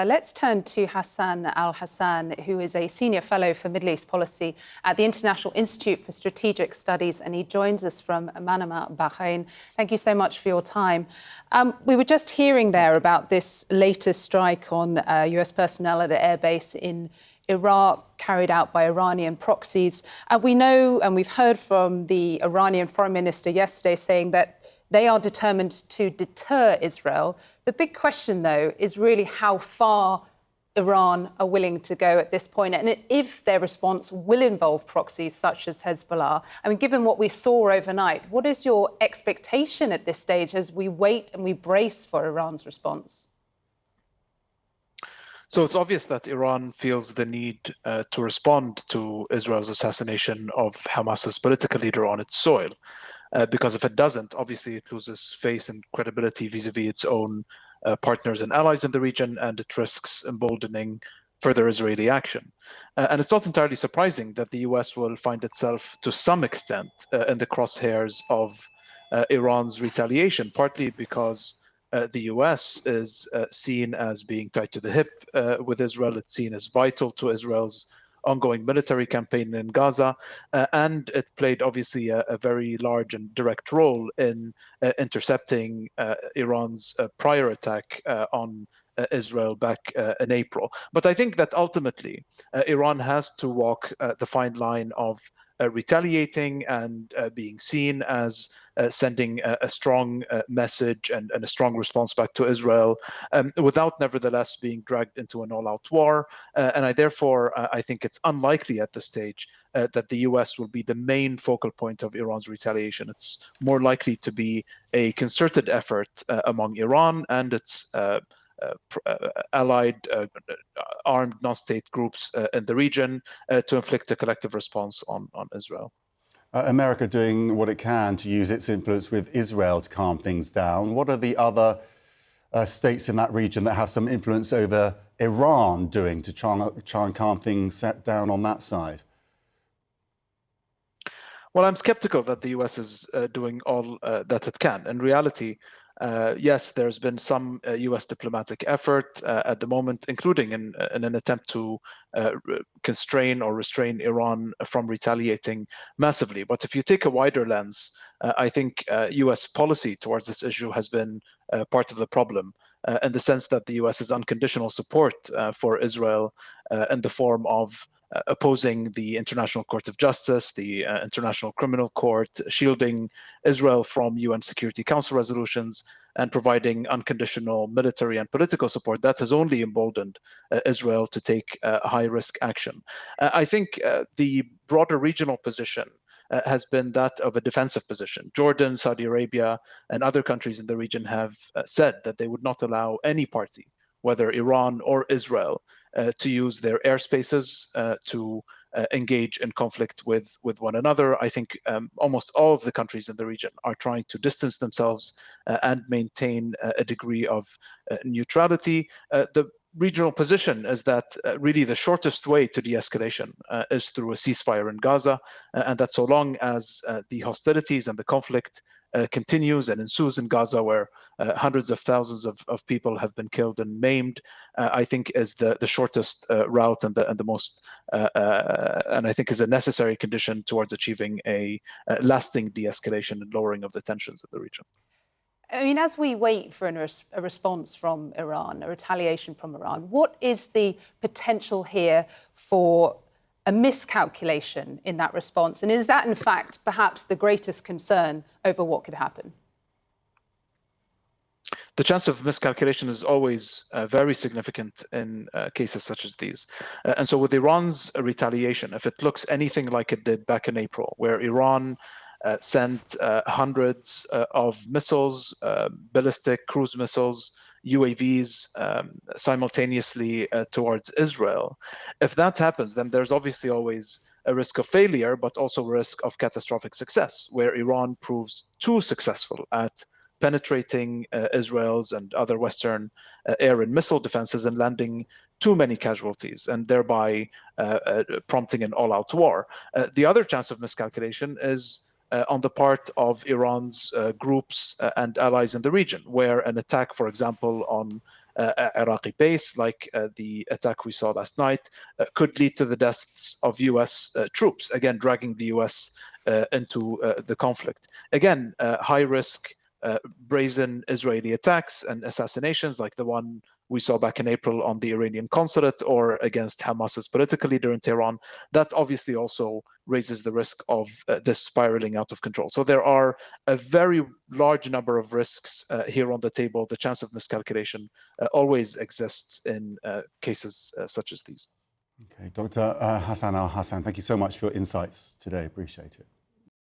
Let's turn to Hassan Al-Hassan, who is a senior fellow for Middle East policy at the International Institute for Strategic Studies, and he joins us from Manama, Bahrain. Thank you so much for your time. We were just hearing there about this latest strike on US personnel at an airbase in Iraq carried out by Iranian proxies. We know, and we've heard from the Iranian foreign minister yesterday saying that they are determined to deter Israel. The big question, though, is really how far Iran are willing to go at this point, and if their response will involve proxies such as Hezbollah. I mean, given what we saw overnight, what is your expectation at this stage as we wait and we brace for Iran's response? So it's obvious that Iran feels the need to respond to Israel's assassination of Hamas's political leader on its soil. Because if it doesn't, obviously it loses face and credibility vis-a-vis its own partners and allies in the region, and it risks emboldening further Israeli action. And it's not entirely surprising that the US will find itself to some extent in the crosshairs of Iran's retaliation, partly because the US is seen as being tied to the hip with Israel. It's seen as vital to Israel's ongoing military campaign in Gaza, and it played obviously a very large and direct role in intercepting Iran's prior attack on Israel back in April. But I think that ultimately Iran has to walk the fine line of retaliating and being seen as sending a strong message and a strong response back to Israel, without nevertheless being dragged into an all-out war. And I think it's unlikely at this stage that the US will be the main focal point of Iran's retaliation. It's more likely to be a concerted effort among Iran and its allied armed non-state groups in the region to inflict a collective response on Israel. America doing what it can to use its influence with Israel to calm things down. What are the other states in that region that have some influence over Iran doing to try and calm things down on that side? Well, I'm skeptical that the US is doing all that it can. In reality, yes, there's been some US diplomatic effort at the moment, including in an attempt to constrain or restrain Iran from retaliating massively. But if you take a wider lens, I think US policy towards this issue has been part of the problem, in the sense that the US's unconditional support for Israel in the form of opposing the International Court of Justice, the International Criminal Court, shielding Israel from UN Security Council resolutions, and providing unconditional military and political support, that has only emboldened Israel to take high-risk action. I think the broader regional position has been that of a defensive position. Jordan, Saudi Arabia, and other countries in the region have said that they would not allow any party, whether Iran or Israel, to use their airspaces to engage in conflict with one another. I think almost all of the countries in the region are trying to distance themselves and maintain a degree of neutrality. The regional position is that really the shortest way to de-escalation is through a ceasefire in Gaza, and that so long as the hostilities and the conflict continues and ensues in Gaza, where hundreds of thousands of people have been killed and maimed, I think is the shortest route and the most, and I think is a necessary condition towards achieving a lasting de-escalation and lowering of the tensions in the region. I mean, as we wait for a response from Iran, a retaliation from Iran, what is the potential here for a miscalculation in that response? And is that, in fact, perhaps the greatest concern over what could happen? The chance of miscalculation is always very significant in cases such as these. And so with Iran's retaliation, if it looks anything like it did back in April, where Iran sent hundreds of missiles, ballistic cruise missiles, UAVs simultaneously towards Israel. If that happens, then there's obviously always a risk of failure, but also a risk of catastrophic success, where Iran proves too successful at penetrating Israel's and other Western air and missile defenses and landing too many casualties, and thereby prompting an all-out war. The other chance of miscalculation is on the part of Iran's groups and allies in the region, where an attack, for example, on Iraqi base, like the attack we saw last night, could lead to the deaths of US troops, again, dragging the US into the conflict. Again, high risk, brazen Israeli attacks and assassinations like the one we saw back in April on the Iranian consulate or against Hamas's political leader in Tehran, that obviously also raises the risk of this spiraling out of control. So there are a very large number of risks here on the table. The chance of miscalculation always exists in cases such as these. Okay, Dr. Hassan Al-Hassan, thank you so much for your insights today. Appreciate it.